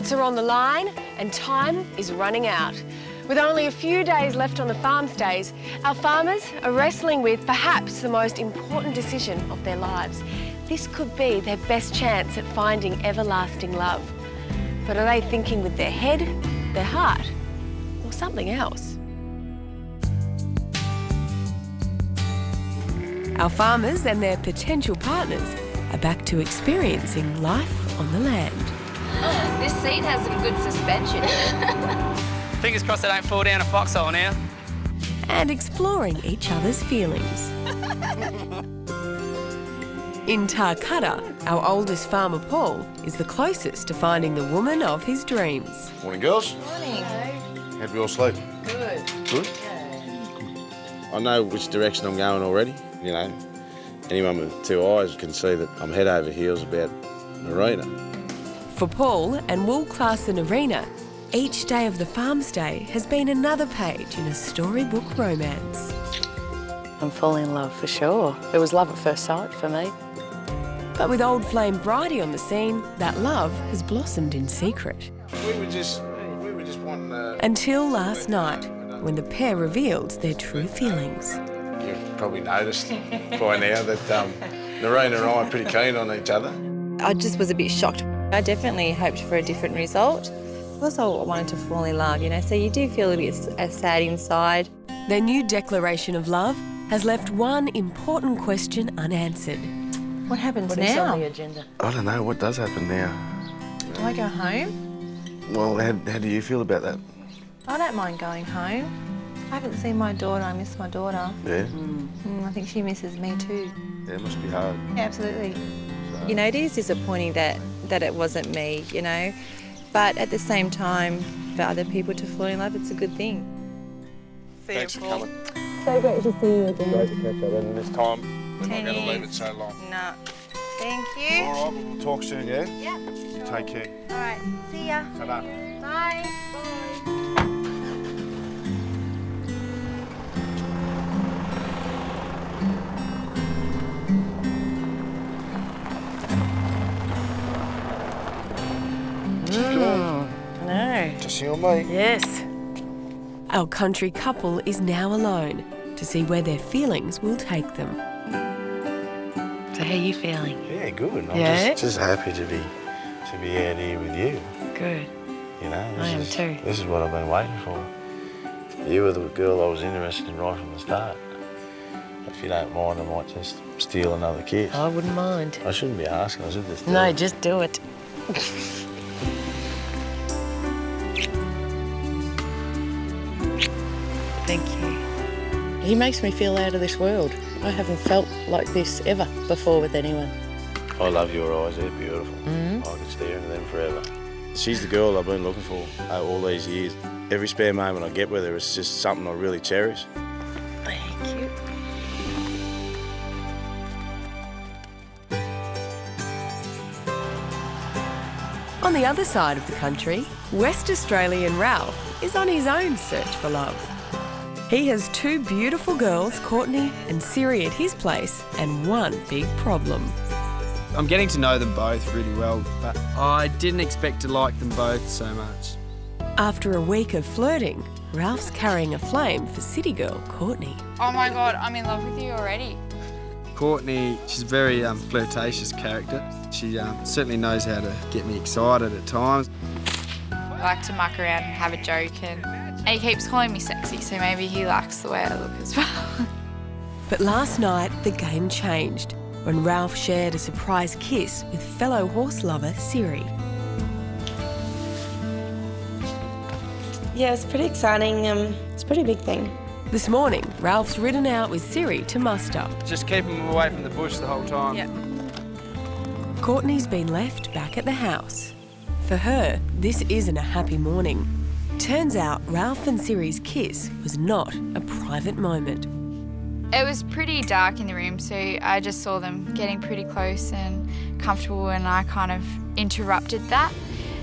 bets are on the line and time is running out. With only a few days left on the farm stays, our farmers are wrestling with perhaps the most important decision of their lives. This could be their best chance at finding everlasting love. But are they thinking with their head, their heart, or something else? Our farmers and their potential partners are back to experiencing life on the land. This seat has some good suspension in it. Fingers crossed I don't fall down a foxhole now. And exploring each other's feelings. In Tarcutta, our oldest farmer, Paul, is the closest to finding the woman of his dreams. Morning, girls. Morning. How'd we all sleep? Good. Good? I know which direction I'm going already. You know, anyone with two eyes can see that I'm head over heels about Marina. For Paul and Wool Class and Arena, each day of the farm stay has been another page in a storybook romance. I'm falling in love for sure. It was love at first sight for me. But with old flame Bridie on the scene, that love has blossomed in secret. We were just wanting Until last night, when the pair revealed their true feelings. You've probably noticed by now that Marina and I are pretty keen on each other. I just was a bit shocked. I definitely hoped for a different result. Also, I wanted to fall in love, you know, so you do feel a bit sad inside. Their new declaration of love has left one important question unanswered. What happens What is now? on the agenda? I don't know, what does happen now? Do I go home? Well, how do you feel about that? I don't mind going home. I haven't seen my daughter. I miss my daughter. Yeah? I think she misses me too. Yeah, it must be hard. Yeah, absolutely. You know, it is disappointing that it wasn't me, you know, but at the same time, for other people to fall in love, it's a good thing. Thanks for coming. So great to see you again. Great to catch up, and this time we're not going to leave it so long. No. Thank you. All right, we'll talk soon, yeah? Yeah. Take care. All right. See ya. Ta-da. Bye. I know. Just you and me. Yes. Our country couple is now alone to see where their feelings will take them. So how are you feeling? Yeah, good. I'm Yeah? just happy to be out here with you. Good. You know, I am too. This is what I've been waiting for. You were the girl I was interested in right from the start. If you don't mind, I might just steal another kiss. I wouldn't mind. I shouldn't be asking, I should just do No, it. just do it. Thank you. He makes me feel out of this world. I haven't felt like this ever before with anyone. I love your eyes, they're beautiful. I could stare into them forever. She's the girl I've been looking for all these years. Every spare moment I get with her, it's just something I really cherish. Thank you. On the other side of the country, West Australian Ralph is on his own search for love. He has two beautiful girls, Courtney and Siri, at his place, and one big problem. I'm getting to know them both really well, but I didn't expect to like them both so much. After a week of flirting, Ralph's carrying a flame for city girl Courtney. Oh my God, I'm in love with you already. Courtney, she's a very flirtatious character. She certainly knows how to get me excited at times. I like to muck around and have a joke, and he keeps calling me sexy, so maybe he likes the way I look as well. But last night, the game changed when Ralph shared a surprise kiss with fellow horse lover Siri. Yeah, it's pretty exciting. It's a pretty big thing. This morning, Ralph's ridden out with Siri to muster. Just keep them away from the bush the whole time. Yeah. Courtney's been left back at the house. For her, this isn't a happy morning. Turns out Ralph and Siri's kiss was not a private moment. It was pretty dark in the room, so I just saw them getting pretty close and comfortable, and I kind of interrupted that.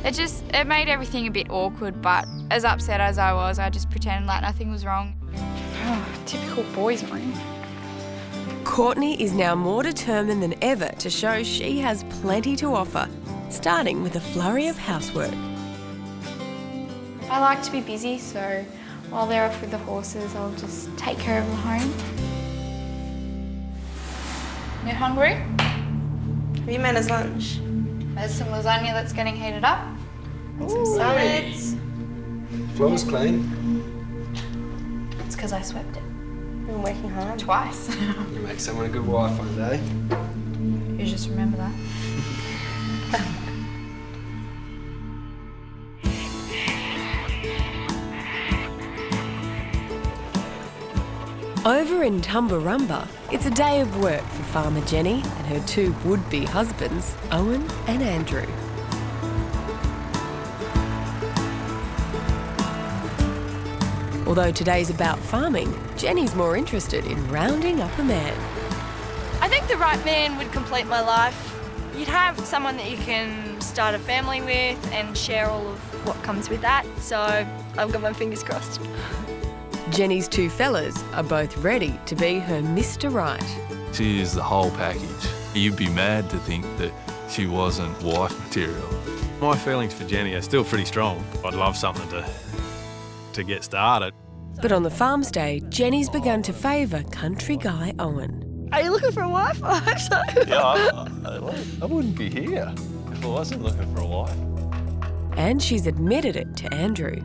It made everything a bit awkward, but as upset as I was, I just pretended like nothing was wrong. Oh, typical boys' room. Courtney is now more determined than ever to show she has plenty to offer, starting with a flurry of housework. I like to be busy, so while they're off with the horses, I'll just take care of the home. You hungry? Have you made us lunch? There's some lasagna that's getting heated up. And some Ooh. salads. Floor's clean. It's because I swept it. You've been working hard. Twice. You make someone a good wife one day. You just remember that. Over in Tumbarumba, it's a day of work for Farmer Jenny and her two would-be husbands, Owen and Andrew. Although today's about farming, Jenny's more interested in rounding up a man. I think the right man would complete my life. You'd have someone that you can start a family with and share all of what comes with that. So I've got my fingers crossed. Jenny's two fellas are both ready to be her Mr. Right. She is the whole package. You'd be mad to think that she wasn't wife material. My feelings for Jenny are still pretty strong. I'd love something to get started. But on the farm stay, Jenny's begun to favour country guy Owen. Are you looking for a wife? I hope so. Yeah, I wouldn't be here if I wasn't looking for a wife. And she's admitted it to Andrew.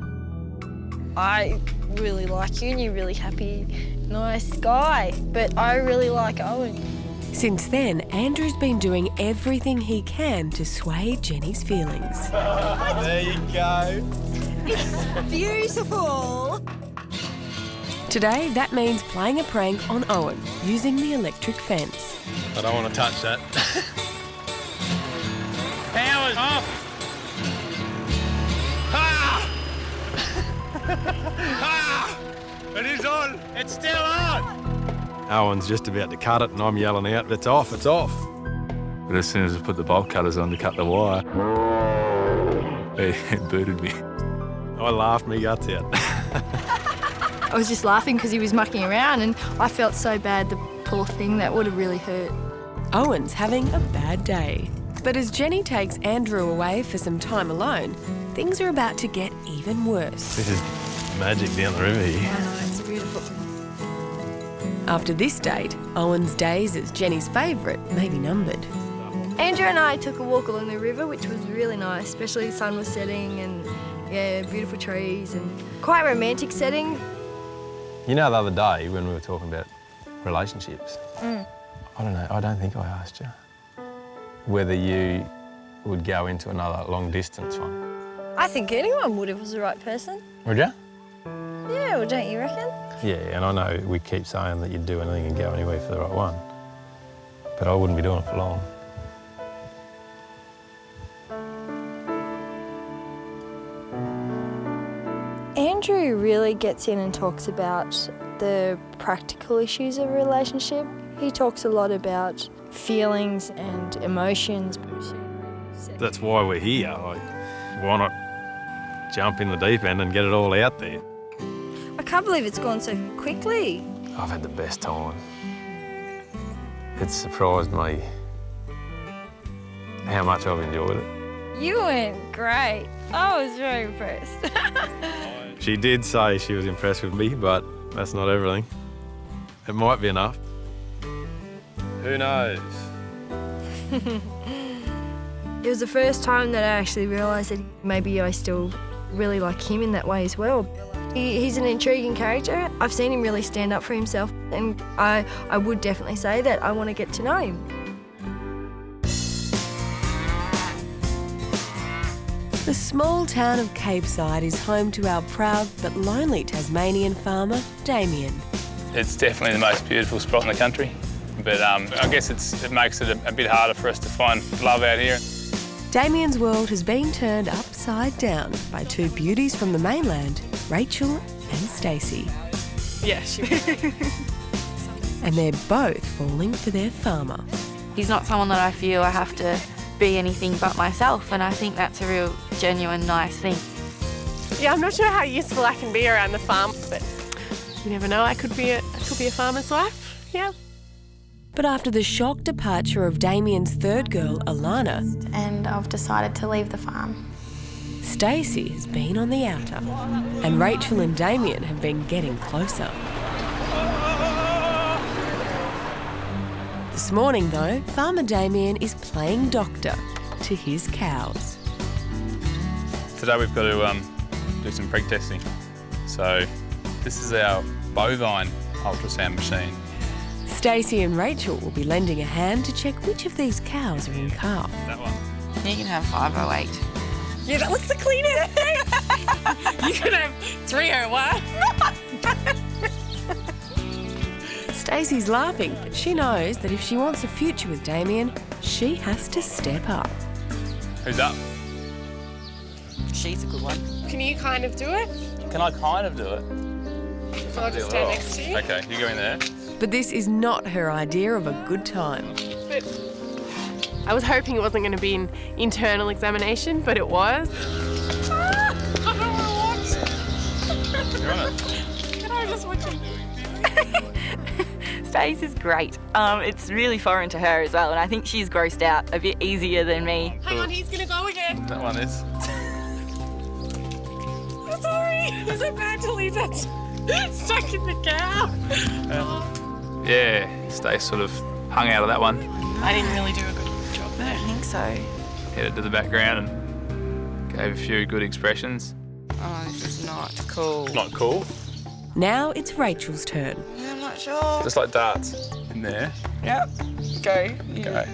I really like you and you're really happy, nice guy. But I really like Owen. Since then, Andrew's been doing everything he can to sway Jenny's feelings. There you go. Beautiful. Today, that means playing a prank on Owen using the electric fence. I don't want to touch that. Power's off. Ah! Ah! It is on. It's still on. Owen's just about to cut it and I'm yelling out, it's off, it's off. But as soon as I put the bolt cutters on to cut the wire, it booted me. I laughed my guts out. I was just laughing because he was mucking around and I felt so bad, the poor thing, that would have really hurt. Owen's having a bad day. But as Jenny takes Andrew away for some time alone, things are about to get even worse. This is magic down the river here. I know, it's beautiful. After this date, Owen's days as Jenny's favourite may be numbered. Andrew and I took a walk along the river, which was really nice, especially the sun was setting and, yeah, beautiful trees and quite a romantic setting. You know, the other day when we were talking about relationships, I don't know, I don't think I asked you whether you would go into another long-distance one. I think anyone would if it was the right person. Would you? Yeah, well, don't you reckon? Yeah, and I know we keep saying that you'd do anything and go anywhere for the right one, but I wouldn't be doing it for long. Andrew really gets in and talks about the practical issues of a relationship. He talks a lot about feelings and emotions. That's why we're here. Like, why not jump in the deep end and get it all out there? I can't believe it's gone so quickly. I've had the best time. It's surprised me how much I've enjoyed it. You went great. I was very impressed. She did say she was impressed with me, but that's not everything. It might be enough. Who knows? It was the first time that I actually realised that maybe I still really like him in that way as well. He's an intriguing character. I've seen him really stand up for himself, and I would definitely say that I want to get to know him. The small town of Capeside is home to our proud but lonely Tasmanian farmer, Damien. It's definitely the most beautiful spot in the country, but I guess it makes it a bit harder for us to find love out here. Damien's world has been turned upside down by two beauties from the mainland, Rachel and Stacey. Yeah, she And they're both falling for their farmer. He's not someone that I feel I have to be anything but myself, and I think that's a real genuine nice thing. Yeah, I'm not sure how useful I can be around the farm, but you never know, I could be a farmer's wife, yeah. But after the shock departure of Damien's third girl, Alana, And I've decided to leave the farm. Stacey has been on the outer, and Rachel and Damien have been getting closer. This morning, though, Farmer Damien is playing doctor to his cows. Today we've got to do some preg testing. So this is our bovine ultrasound machine. Stacey and Rachel will be lending a hand to check which of these cows are in calf. That one. You can have 508. Yeah, that looks the cleanest. You can have 301. Stacey's laughing, but she knows that if she wants a future with Damien, she has to step up. Who's up? She's a good one. Can you kind of do it? Can I kind of do it? I'll just stand next to you. Okay, you go in there. But this is not her idea of a good time. But I was hoping it wasn't going to be an internal examination, but it was. I don't want to watch. You're on it. Can I just watch it? Stace is great. It's really foreign to her as well, and I think she's grossed out a bit easier than me. Hang on, he's going to go again. That one is. I'm sorry. Is it bad to leave that stuck in the cow? Yeah, Stace sort of hung out of that one. I didn't really do a good job there. I think so. Headed to the background and gave a few good expressions. Oh, this is not cool. Not cool. Now it's Rachel's turn. I'm not sure. Just like darts in there. Yep. Go. Go.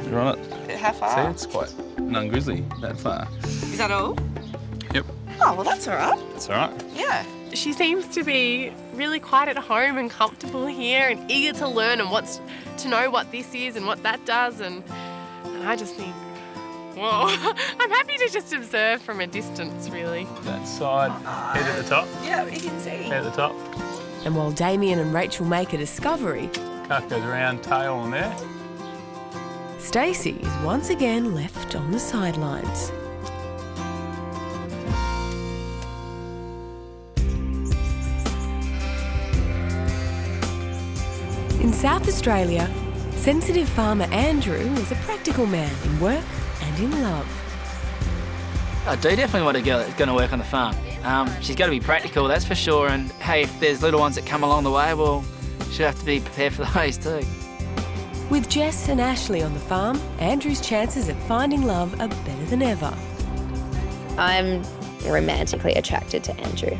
You're on it. How far? See, it's quite non-grizzly that far. Is that all? Yep. Oh, well, that's all right. That's all right. Yeah. She seems to be really quite at home and comfortable here and eager to learn and wants to know what this is and what that does. And I just think, whoa, I'm happy to just observe from a distance, really. That side, head at the top. Yeah, you can see. Head at the top. And while Damien and Rachel make a discovery, Calf goes around, tail on there. Stacey is once again left on the sidelines. In South Australia, sensitive farmer Andrew is a practical man in work and in love. I do definitely want a girl that's going to work on the farm. She's got to be practical, that's for sure, and hey, if there's little ones that come along the way, well, she'll have to be prepared for those too. With Jess and Ashley on the farm, Andrew's chances at finding love are better than ever. I'm romantically attracted to Andrew.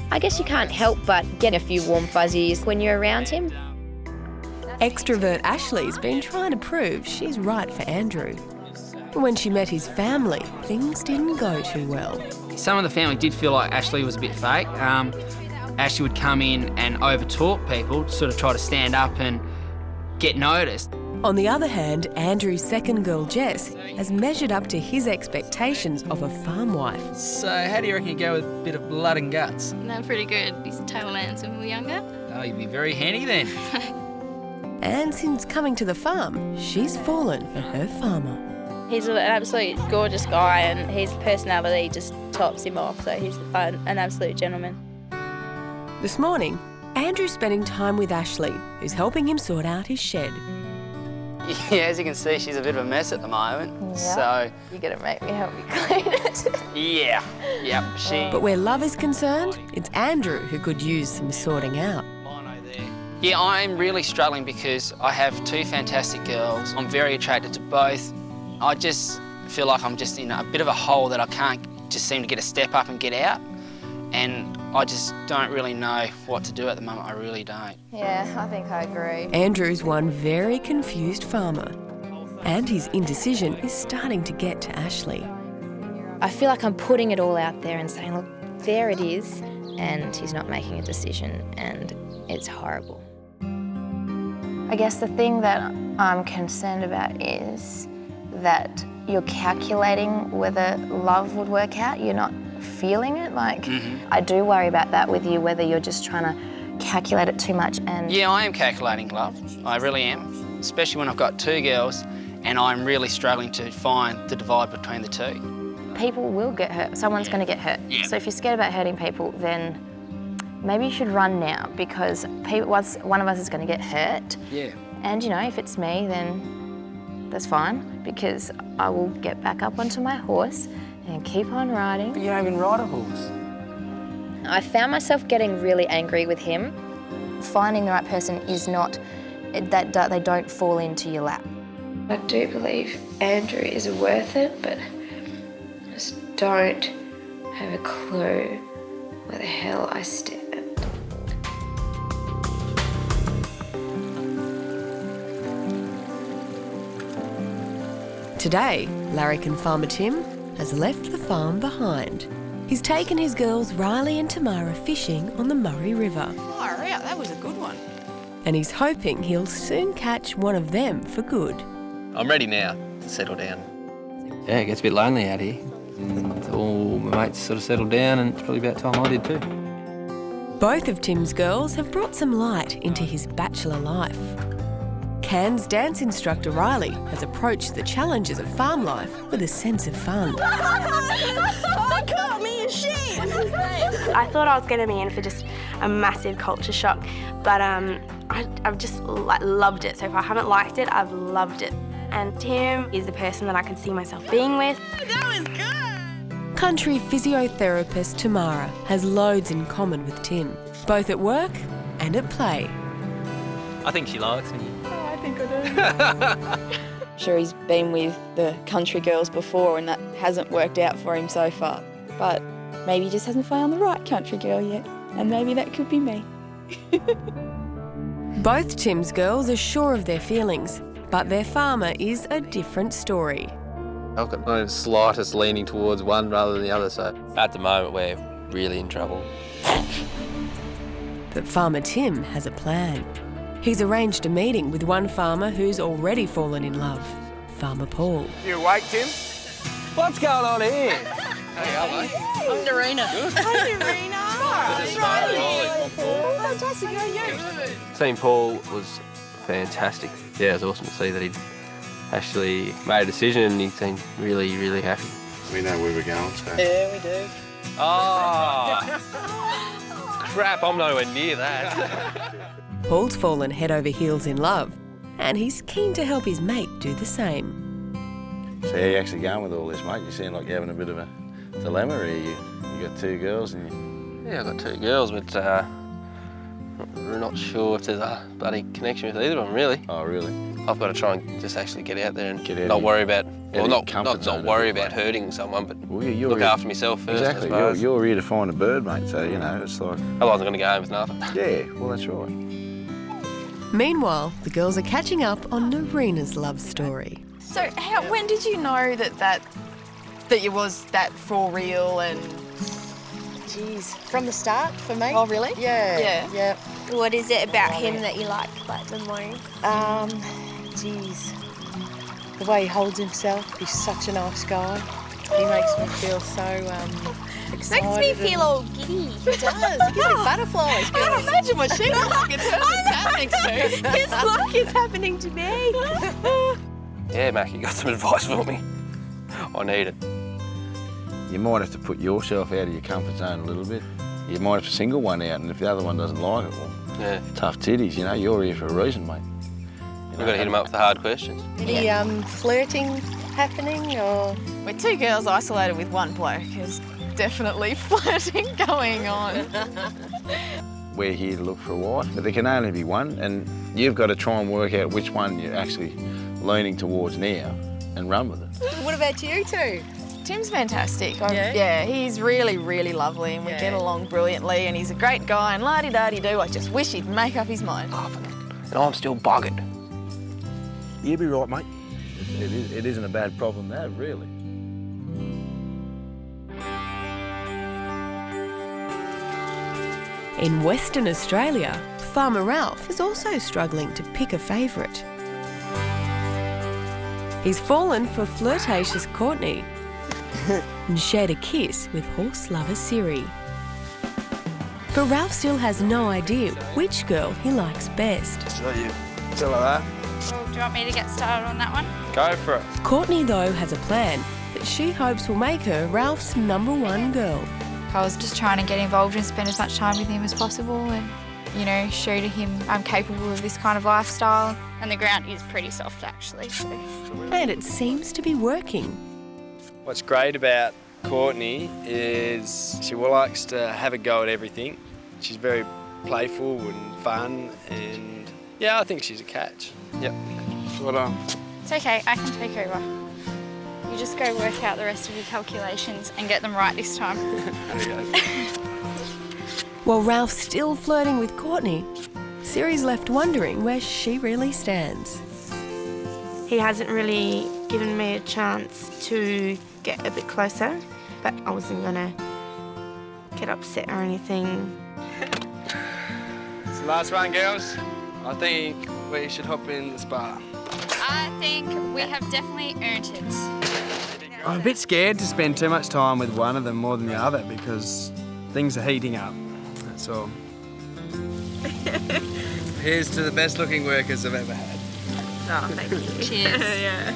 I guess you can't help but get a few warm fuzzies when you're around him. Extrovert Ashley's been trying to prove she's right for Andrew. But when she met his family, things didn't go too well. Some of the family did feel like Ashley was a bit fake. Ashley would come in and overtalk people, sort of try to stand up and get noticed. On the other hand, Andrew's second girl, Jess, has measured up to his expectations of a farm wife. So how do you reckon you go with a bit of blood and guts? No, pretty good. Used to table dance when we were younger. Oh, you'd be very handy then. And since coming to the farm, she's fallen for her farmer. He's an absolute gorgeous guy and his personality just tops him off, so he's an absolute gentleman. This morning, Andrew's spending time with Ashley, who's helping him sort out his shed. Yeah, as you can see, she's a bit of a mess at the moment, so... You're going to make me help you clean it. Yeah, yep, she... But where love is concerned, it's Andrew who could use some sorting out. Yeah, I'm really struggling because I have two fantastic girls. I'm very attracted to both. I just feel like I'm just in a bit of a hole that I can't just seem to get a step up and get out. And I just don't really know what to do at the moment. I really don't. Yeah, I think I agree. Andrew's one very confused farmer. And his indecision is starting to get to Ashley. I feel like I'm putting it all out there and saying, look, there it is, and he's not making a decision, and it's horrible. I guess the thing that I'm concerned about is that you're calculating whether love would work out. You're not feeling it. Like, I do worry about that with you, whether you're just trying to calculate it too much. And yeah, I am calculating love. I really am, especially when I've got two girls and I'm really struggling to find the divide between the two. people will get hurt. Someone's going to get hurt. So if you're scared about hurting people, then maybe you should run now, because once one of us is going to get hurt. Yeah. And, you know, if it's me, then that's fine, because I will get back up onto my horse and keep on riding. But you don't even ride a horse. I found myself getting really angry with him. Finding the right person is not that they don't fall into your lap. I do believe Andrew is worth it, but I just don't have a clue where the hell I stand. Today, Larrick and Farmer Tim has left the farm behind. He's taken his girls Riley and Tamara fishing on the Murray River. Far out, that was a good one. And he's hoping he'll soon catch one of them for good. I'm ready now to settle down. Yeah, it gets a bit lonely out here. And all my mates sort of settled down, and it's probably about time I did too. Both of Tim's girls have brought some light into his bachelor life. Cairns dance instructor Riley has approached the challenges of farm life with a sense of fun. Oh, God, me and she! I thought I was going to be in for just a massive culture shock, but I've just loved it. So if I haven't liked it, I've loved it. And Tim is the person that I can see myself being with. That was good! Country physiotherapist Tamara has loads in common with Tim, both at work and at play. I think she likes me. I think I do. Sure, he's been with the country girls before and that hasn't worked out for him so far. But maybe he just hasn't found the right country girl yet. And maybe that could be me. Both Tim's girls are sure of their feelings, but their farmer is a different story. I've got no slightest leaning towards one rather than the other, so at the moment we're really in trouble. But Farmer Tim has a plan. He's arranged a meeting with one farmer who's already fallen in love, Farmer Paul. You awake, Tim? What's going on here? Hey, hello. I'm Dorina. Hi, Dorina. This is Riley. Fantastic, how are you? Seeing Paul was fantastic. Yeah, it was awesome to see that he'd actually made a decision and he seemed really, really happy. We know where we're going, so. Yeah, we do. Oh, crap, I'm nowhere near that. Paul's fallen head over heels in love, and he's keen to help his mate do the same. So how are you actually going with all this, mate? You seem like you're having a bit of a dilemma here. You got two girls and you... Yeah, I've got two girls, but we're not sure if there's a bloody connection with either of them, really. Oh, really? I've got to try and just actually get out there and Get out not of worry about, well, your not comfort zone worry a bit, about mate. hurting someone, but Well, you're look here- after myself first, Exactly. I suppose. You're here to find a bird, mate, so, you know, it's like... Otherwise I'm going to go home with nothing. Yeah, well, that's right. Meanwhile, the girls are catching up on Narina's love story. So, when did you know that you was that for real and... Jeez, from the start for me. Oh, really? Yeah. Yeah. What is it about him that you like the most? Geez. The way he holds himself, he's such a nice guy. He makes me feel so excited. Makes me feel all giddy. He does. He gives me butterflies. I can imagine what she looks like. It's happening to. It's like it's happening to me. Yeah, Mac, you got some advice for me? I need it. You might have to put yourself out of your comfort zone a little bit. You might have to single one out, and if the other one doesn't like it, well, Yeah. tough titties, you know, you're here for a reason, mate. We've got to hit them up with the hard questions. Any flirting happening or? We're two girls isolated with one bloke. There's definitely flirting going on. We're here to look for a wife, but there can only be one, and you've got to try and work out which one you're actually leaning towards now and run with it. What about you two? Tim's fantastic. Yeah? He's really, really lovely and we get along brilliantly and he's a great guy and la-di-da-di-do. I just wish he'd make up his mind. And I'm still buggered. You'll be right, mate. It isn't a bad problem to have, really. In Western Australia, Farmer Ralph is also struggling to pick a favourite. He's fallen for flirtatious Courtney and shared a kiss with horse lover Siri. But Ralph still has no idea which girl he likes best. So you tell her that? Well, do you want me to get started on that one? Go for it. Courtney, though, has a plan that she hopes will make her Ralph's #1 girl. I was just trying to get involved and spend as much time with him as possible and, you know, show to him I'm capable of this kind of lifestyle. And the ground is pretty soft actually. So. And it seems to be working. What's great about Courtney is she likes to have a go at everything. She's very playful and fun, and yeah, I think she's a catch. Yep. Well done. It's okay, I can take over. You just go work out the rest of your calculations and get them right this time. While Ralph's still flirting with Courtney, Siri's left wondering where she really stands. He hasn't really given me a chance to get a bit closer, but I wasn't gonna get upset or anything. It's the last one, girls. I think we should hop in the spa. I think we have definitely earned it. I'm a bit scared to spend too much time with one of them more than the other because things are heating up. That's all. Here's to the best looking workers I've ever had. Oh, thank you. Cheers. Yeah.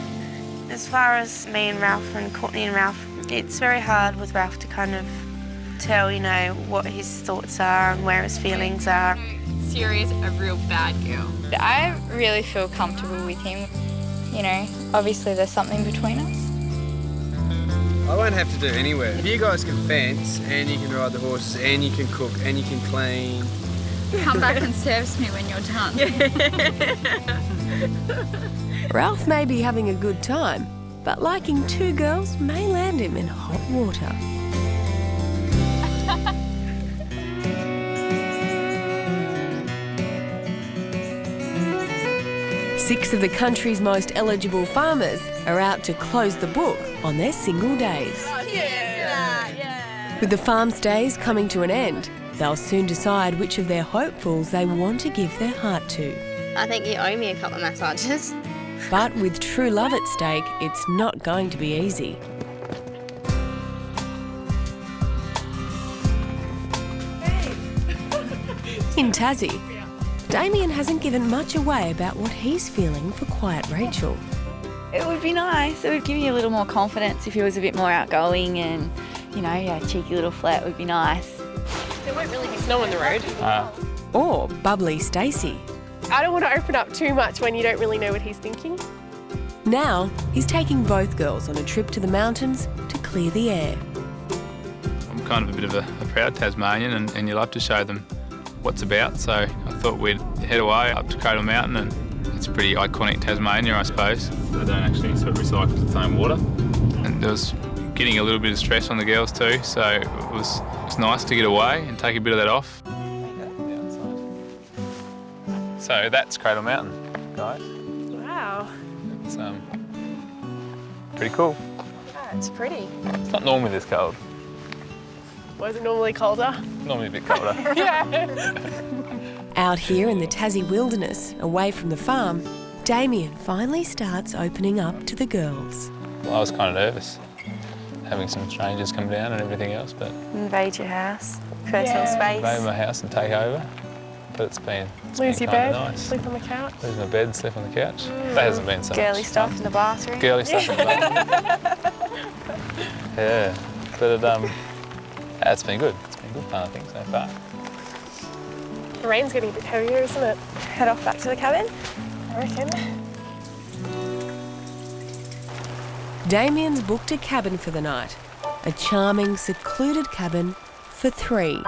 As far as me and Ralph and Courtney and Ralph, it's very hard with Ralph to kind of tell, you know, what his thoughts are and where his feelings are. Siri is a real bad girl. I really feel comfortable with him. You know, obviously there's something between us. I won't have to do anywhere. If you guys can fence and you can ride the horses and you can cook and you can clean. Come back and service me when you're done. Ralph may be having a good time, but liking two girls may land him in hot water. Six of the country's most eligible farmers are out to close the book on their single days. With the farm's days coming to an end, they'll soon decide which of their hopefuls they want to give their heart to. I think you owe me a couple of massages. But with true love at stake, it's not going to be easy. In Tassie, Damien hasn't given much away about what he's feeling for quiet Rachel. It would be nice. It would give you a little more confidence if he was a bit more outgoing and, you know, a cheeky little flirt would be nice. There won't really be snow on the road. Or bubbly Stacey. I don't want to open up too much when you don't really know what he's thinking. Now, he's taking both girls on a trip to the mountains to clear the air. I'm kind of a bit of a proud Tasmanian and you love to show them what's about, so I thought we'd head away up to Cradle Mountain, and it's pretty iconic Tasmania, I suppose. They don't actually sort of recycle the same water. And there was getting a little bit of stress on the girls too, so it was nice to get away and take a bit of that off. So that's Cradle Mountain, guys. Wow. It's pretty cool. Yeah, it's pretty. It's not normally this cold. Was it normally colder? Normally a bit colder. Yeah. Out here in the Tassie wilderness, away from the farm, Damien finally starts opening up to the girls. Well, I was kind of nervous, having some strangers come down and everything else, but Invade your house, personal space. invade my house and take over. But it's been Lose your kind bed, of nice. sleep on the couch. Lose my bed, sleep on the couch. That hasn't been so Girly much stuff fun. in the bathroom. Girly stuff in the bathroom. Yeah, but it's been good. It's been good fun, I think, so far. The rain's getting a bit heavier, isn't it? Head off back to the cabin, I reckon. Damien's booked a cabin for the night. A charming, secluded cabin for three.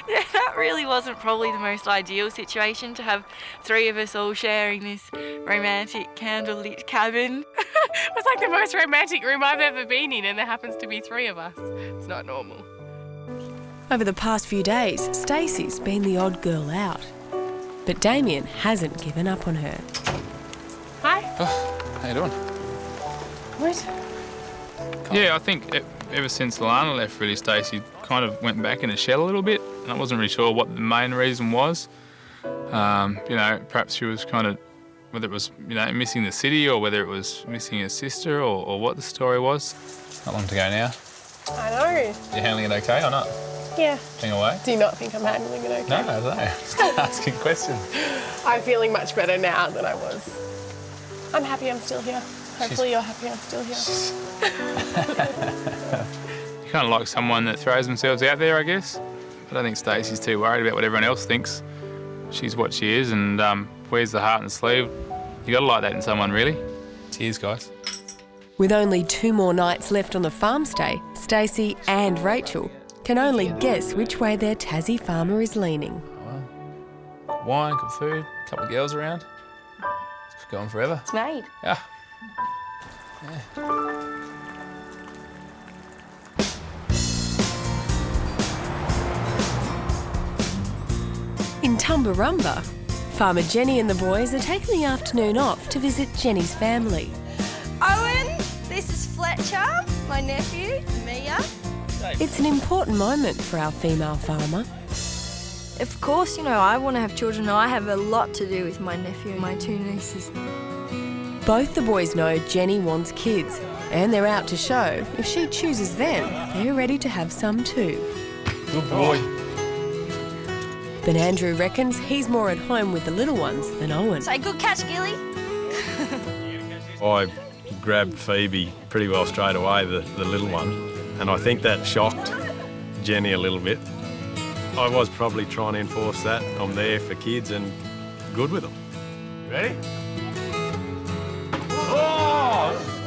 Yeah, that really wasn't probably the most ideal situation to have three of us all sharing this romantic candlelit cabin. It was like the most romantic room I've ever been in, and there happens to be three of us. It's not normal. Over the past few days, Stacey's been the odd girl out. But Damien hasn't given up on her. Hi. Oh, how you doing? What? Yeah, I think ever since Lana left, really, Stacey kind of went back in a shell a little bit, and I wasn't really sure what the main reason was. You know, perhaps she was kind of, whether it was, you know, missing the city or whether it was missing her sister or what the story was. Not long to go now. I know. You handling it okay or not? Yeah. Being away? Do you not think I'm handling it okay? No, I don't know. Just asking questions. I'm feeling much better now than I was. I'm happy I'm still here. Hopefully you're happy I'm still here. You kind of like someone that throws themselves out there, I guess. I don't think Stacey's too worried about what everyone else thinks. She's what she is and wears the heart on the sleeve. You got to like that in someone, really. Cheers, guys. With only 2 more nights left on the farm stay, Stacey and Rachel can only guess which way their Tassie farmer is leaning. Wine, good food, a couple of girls around. It's going forever. It's made. Yeah. In Tumbarumba, Farmer Jenny and the boys are taking the afternoon off to visit Jenny's family. Owen, this is Fletcher, my nephew, Mia. It's an important moment for our female farmer. Of course, you know, I want to have children. I have a lot to do with my nephew and my 2 nieces. Both the boys know Jenny wants kids, and they're out to show if she chooses them, they're ready to have some too. Good boy. But Andrew reckons he's more at home with the little ones than Owen. Say good catch, Gilly. I grabbed Phoebe pretty well straight away, the little one, and I think that shocked Jenny a little bit. I was probably trying to enforce that. I'm there for kids and good with them. Ready?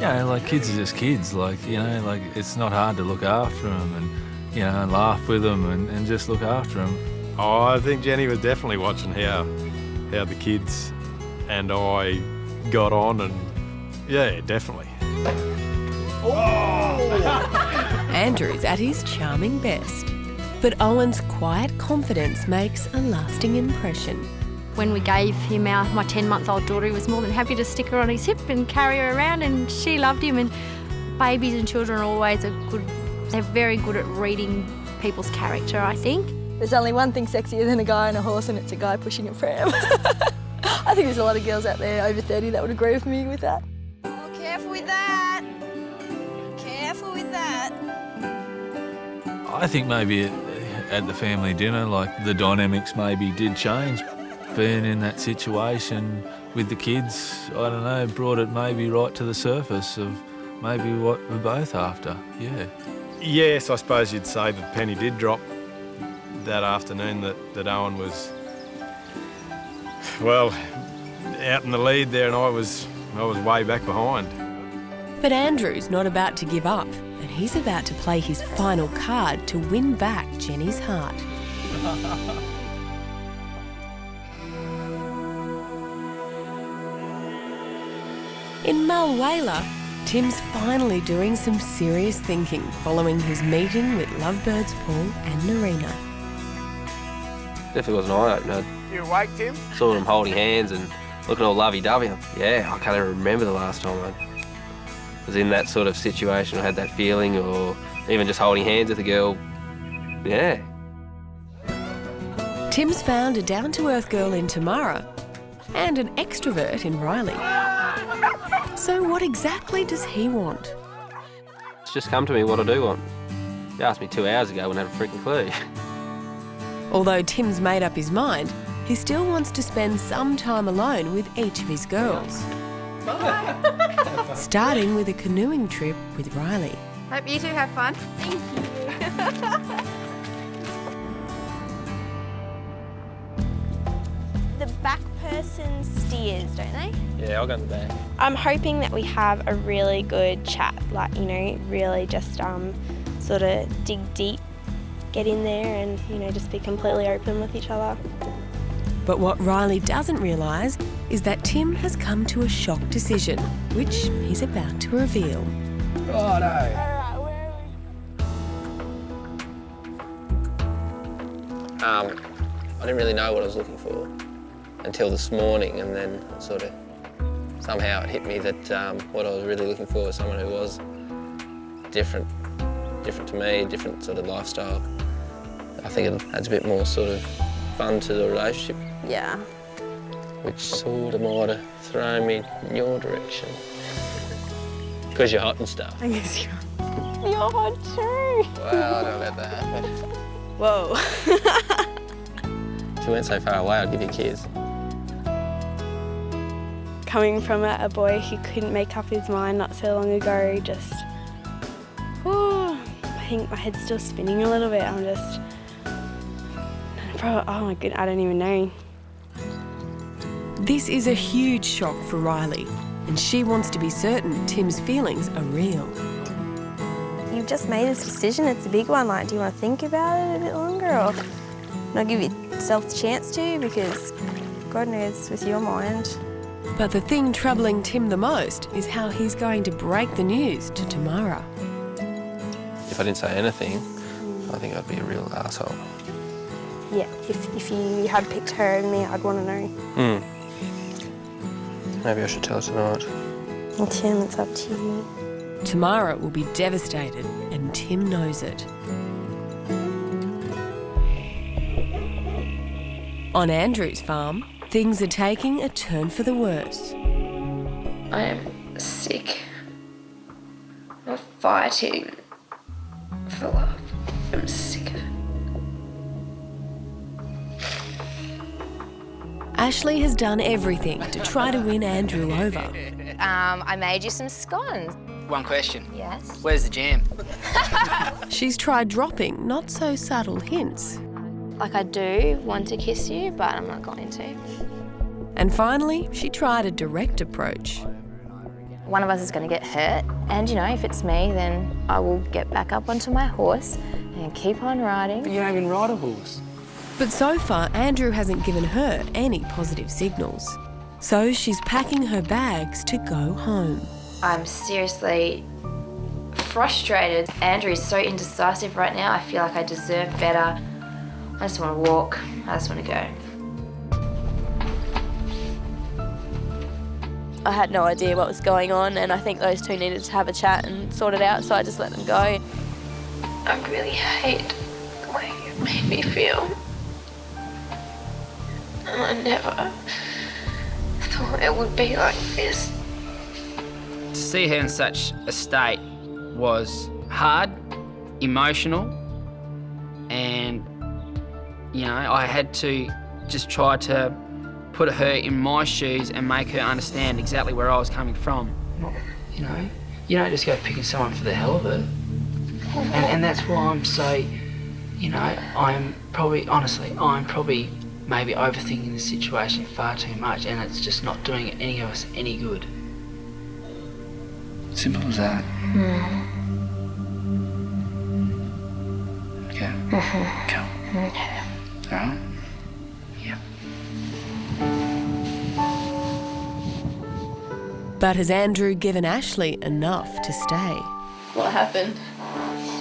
Yeah, like kids are just kids. Like, you know, like it's not hard to look after them and, you know, and laugh with them and just look after them. Oh, I think Jenny was definitely watching how the kids and I got on, and yeah, definitely. Andrew's at his charming best, but Owen's quiet confidence makes a lasting impression. When we gave him my 10-month-old daughter, he was more than happy to stick her on his hip and carry her around, and she loved him. And babies and children are always they're very good at reading people's character, I think. There's only one thing sexier than a guy on a horse, and it's a guy pushing a pram. I think there's a lot of girls out there over 30 that would agree with me with that. Oh, careful with that. Careful with that. I think maybe at the family dinner, like the dynamics maybe did change. Being in that situation with the kids, I don't know, brought it maybe right to the surface of maybe what we're both after, yeah. Yes, I suppose you'd say the penny did drop that afternoon that Owen was, well, out in the lead there, and I was way back behind. But Andrew's not about to give up, and he's about to play his final card to win back Jenny's heart. In Mulwala, Tim's finally doing some serious thinking following his meeting with Lovebirds Paul and Narina. Definitely was an eye-opener. You awake, Tim? Saw them holding hands and looking all lovey-dovey. Yeah, I can't even remember the last time I was in that sort of situation or had that feeling, or even just holding hands with a girl. Yeah. Tim's found a down-to-earth girl in Tamara and an extrovert in Riley. So what exactly does he want? It's just come to me what I do want. You asked me 2 hours ago when I had a freaking clue. Although Tim's made up his mind, he still wants to spend some time alone with each of his girls. Starting with a canoeing trip with Riley. Hope you two have fun. Thank you. The back person steers, don't they? Yeah, I'll go in the back. I'm hoping that we have a really good chat, like, you know, really just sort of dig deep, get in there and, you know, just be completely open with each other. But what Riley doesn't realise is that Tim has come to a shock decision, which he's about to reveal. Righto. I didn't really know what I was looking for until this morning, and then sort of somehow it hit me that what I was really looking for was someone who was different to me, different sort of lifestyle. I think it adds a bit more sort of fun to the relationship. Yeah. Which sort of might have thrown me in your direction. Because you're hot and stuff. I guess you're hot too. Well, I don't know about that, but Whoa. if you went so far away, I'd give you a kiss. Coming from a boy who couldn't make up his mind not so long ago, just, I think my head's still spinning a little bit. I'm just, oh my goodness, I don't even know. This is a huge shock for Riley, and she wants to be certain Tim's feelings are real. You've just made this decision, it's a big one. Like, do you want to think about it a bit longer or not give yourself the chance to? Because God knows with your mind. But the thing troubling Tim the most is how he's going to break the news to Tamara. If I didn't say anything, I think I'd be a real asshole. Yeah, if you had picked her and me, I'd want to know. Maybe I should tell her tonight. Well, Tim, it's up to you. Tamara will be devastated, and Tim knows it. On Andrew's farm, things are taking a turn for the worse. I am sick of fighting for love. I'm sick of it. Ashley has done everything to try to win Andrew over. I made you some scones. One question. Yes? Where's the jam? She's tried dropping not so subtle hints. Like, I do want to kiss you, but I'm not going to. And finally, she tried a direct approach. One of us is going to get hurt, and you know, if it's me, then I will get back up onto my horse and keep on riding. But you don't even ride a horse. But so far, Andrew hasn't given her any positive signals. So she's packing her bags to go home. I'm seriously frustrated. Andrew is so indecisive right now. I feel like I deserve better. I just want to walk. I just want to go. I had no idea what was going on, and I think those two needed to have a chat and sort it out, so I just let them go. I really hate the way you made me feel. And I never thought it would be like this. To see her in such a state was hard, emotional, and, you know, I had to just try to put her in my shoes and make her understand exactly where I was coming from. Well, you know, you don't just go picking someone for the hell of it. And that's why I'm so, you know, I'm probably maybe overthinking the situation far too much, and it's just not doing any of us any good. Simple as that. Okay. Go. Okay. All right? Yeah. But has Andrew given Ashley enough to stay? What happened?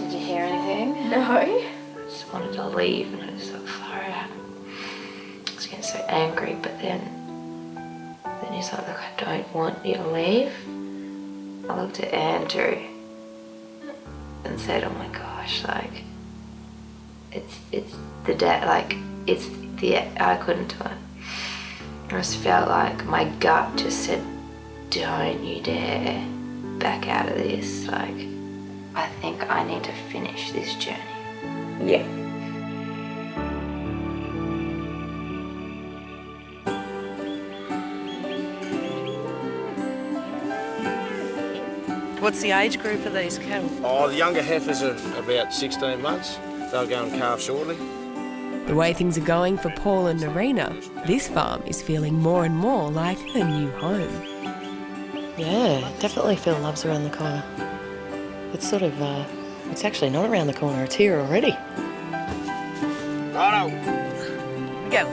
Did you hear anything? No. I just wanted to leave, and I was so sorry. I was getting so angry, but then he's like, look, I don't want you to leave. I looked at Andrew and said, oh my gosh, like, it's the dad, like, I couldn't do it. I just felt like my gut just said, don't you dare back out of this. Like, I think I need to finish this journey. Yeah. What's the age group of these cattle? Oh, the younger heifers are about 16 months. They'll go and calve shortly. The way things are going for Paul and Narina, this farm is feeling more and more like a new home. Yeah, definitely feel love's around the corner. It's sort of, it's actually not around the corner, it's here already. Righto. Go.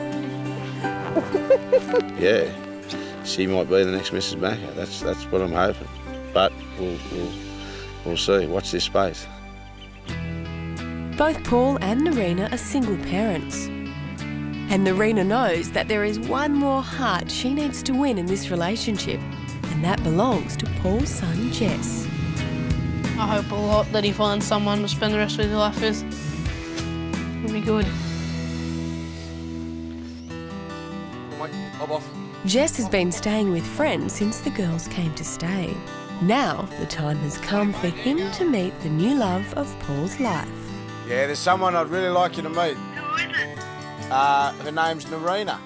Yeah, she might be the next Mrs. Macca. That's what I'm hoping. But we'll see. Watch this space. Both Paul and Narina are single parents. And Narina knows that there is one more heart she needs to win in this relationship, and that belongs to Paul's son, Jess. I hope a lot that he finds someone to spend the rest of his life with. It'll be good. I'm off. Jess has been staying with friends since the girls came to stay. Now the time has come for him to meet the new love of Paul's life. Yeah, there's someone I'd really like you to meet. Who is it? Her name's Narina.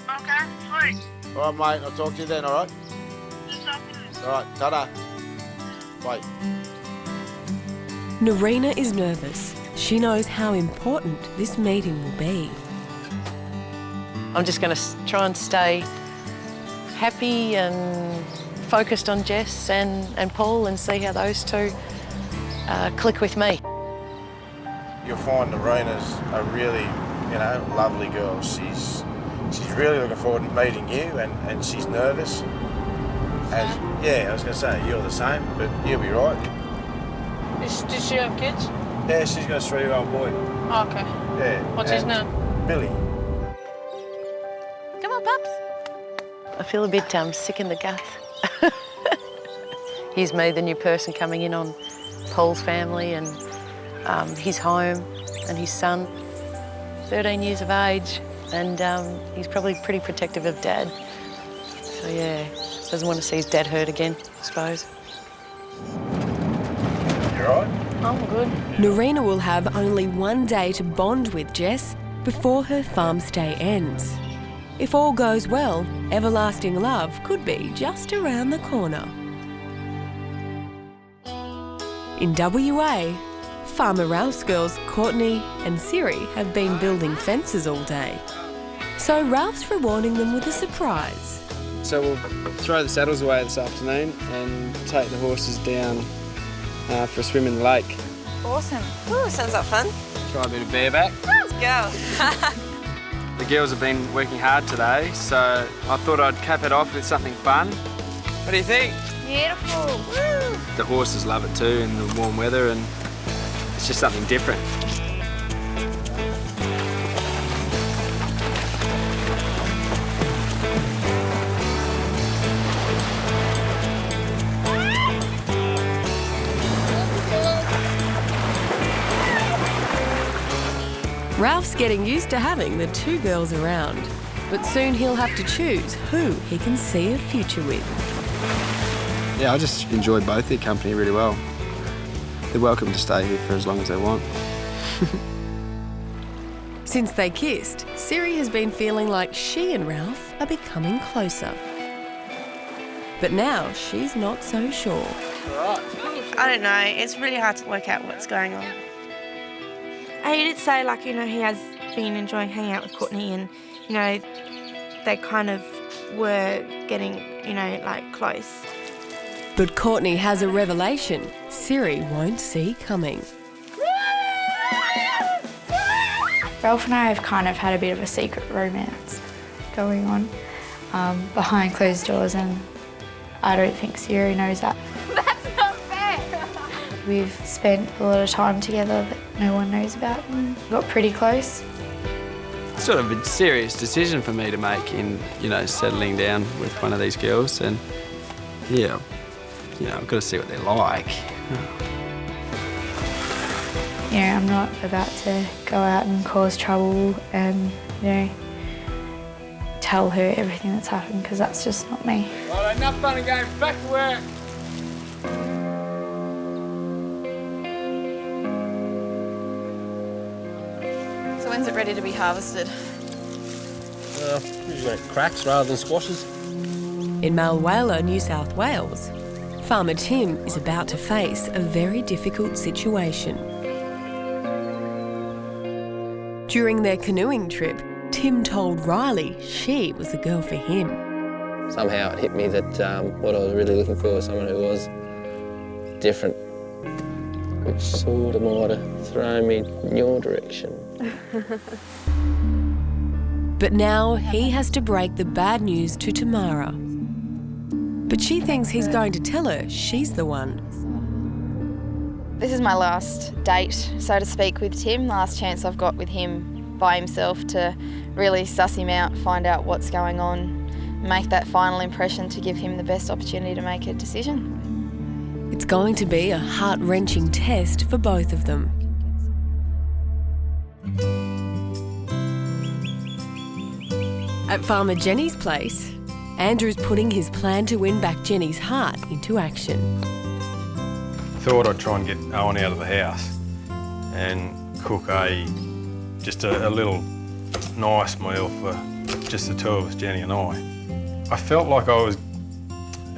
Okay, sweet. All right, mate. I'll talk to you then, all right? All right, ta-da. Bye. Narina is nervous. She knows how important this meeting will be. I'm just going to try and stay happy and focused on Jess and Paul and see how those two click with me. You'll find Narina's a really, lovely girl. She's really looking forward to meeting you, and she's nervous. And yeah, I was going to say, you're the same, but you'll be right. Does she have kids? Yeah, she's got a 3-year-old boy. Oh, okay. Yeah. What's his name? Billy. Come on, pups. I feel a bit sick in the guts. Here's me, the new person coming in on Paul's family and his home and his son, 13 years of age, and he's probably pretty protective of Dad. So yeah, doesn't want to see his dad hurt again, I suppose. You all right? I'm good. Narina will have only one day to bond with Jess before her farm stay ends. If all goes well, everlasting love could be just around the corner. In WA, Farmer Ralph's girls Courtney and Siri have been building fences all day. So Ralph's rewarding them with a surprise. So we'll throw the saddles away this afternoon and take the horses down for a swim in the lake. Awesome. Ooh, sounds like fun. Try a bit of bareback. Let's go. The girls have been working hard today, so I thought I'd cap it off with something fun. What do you think? Beautiful. Woo. The horses love it too in the warm weather, and it's just something different. Ralph's getting used to having the two girls around, but soon he'll have to choose who he can see a future with. Yeah, I just enjoy both their company really well. They're welcome to stay here for as long as they want. Since they kissed, Siri has been feeling like she and Ralph are becoming closer. But now she's not so sure. I don't know. It's really hard to work out what's going on. He did say, he has been enjoying hanging out with Courtney and, they kind of were getting, close. But Courtney has a revelation Siri won't see coming. Ralph and I have kind of had a bit of a secret romance going on behind closed doors, and I don't think Siri knows that. That's not fair. We've spent a lot of time together that no one knows about and got pretty close. It's sort of a serious decision for me to make in, settling down with one of these girls, and yeah, I've got to see what they're like. I'm not about to go out and cause trouble and, tell her everything that's happened, because that's just not me. Well, enough fun and games, back to work. So when's it ready to be harvested? Usually cracks rather than squashes. In Malwala, New South Wales, Farmer Tim is about to face a very difficult situation. During their canoeing trip, Tim told Riley she was the girl for him. Somehow it hit me that what I was really looking for was someone who was different, which sort of might have thrown me in your direction. But now he has to break the bad news to Tamara. But she thinks he's going to tell her she's the one. This is my last date, so to speak, with Tim. Last chance I've got with him by himself to really suss him out, find out what's going on, make that final impression to give him the best opportunity to make a decision. It's going to be a heart-wrenching test for both of them. At Farmer Jenny's place, Andrew's putting his plan to win back Jenny's heart into action. Thought I'd try and get Owen out of the house and cook just a little nice meal for just the two of us, Jenny and I. I felt like I was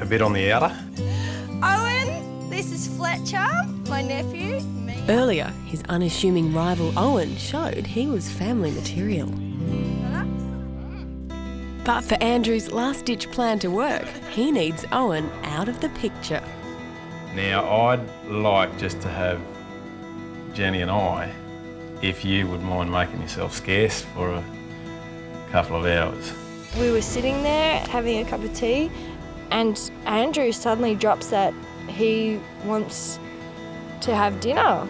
a bit on the outer. Owen, this is Fletcher, my nephew. Earlier, his unassuming rival Owen showed he was family material. But for Andrew's last-ditch plan to work, he needs Owen out of the picture. Now, I'd like just to have Jenny and I, if you would mind making yourself scarce for a couple of hours. We were sitting there having a cup of tea, and Andrew suddenly drops that he wants to have dinner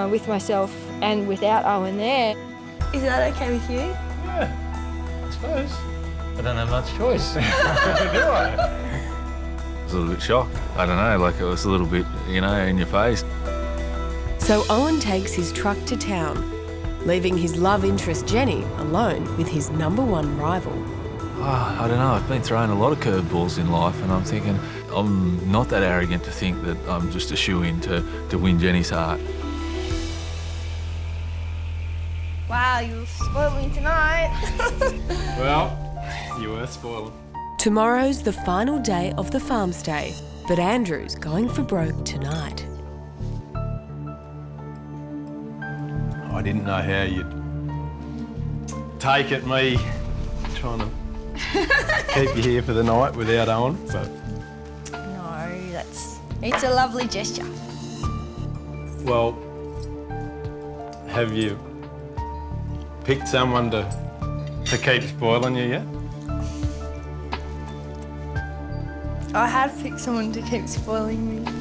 with myself and without Owen there. Is that okay with you? Yeah, I suppose. I don't have much choice, do I? I was a little bit shocked. I don't know, like it was a little bit, in your face. So Owen takes his truck to town, leaving his love interest Jenny alone with his #1 rival. I don't know, I've been thrown a lot of curveballs in life, and I'm thinking I'm not that arrogant to think that I'm just a shoo-in to win Jenny's heart. Wow, you spoiled me tonight. Well, you were spoiling. Tomorrow's the final day of the farm stay, but Andrew's going for broke tonight. I didn't know how you'd take it, me trying to keep you here for the night without Owen, but... No, it's a lovely gesture. Well, have you picked someone to keep spoiling you yet? I have picked someone to keep spoiling me.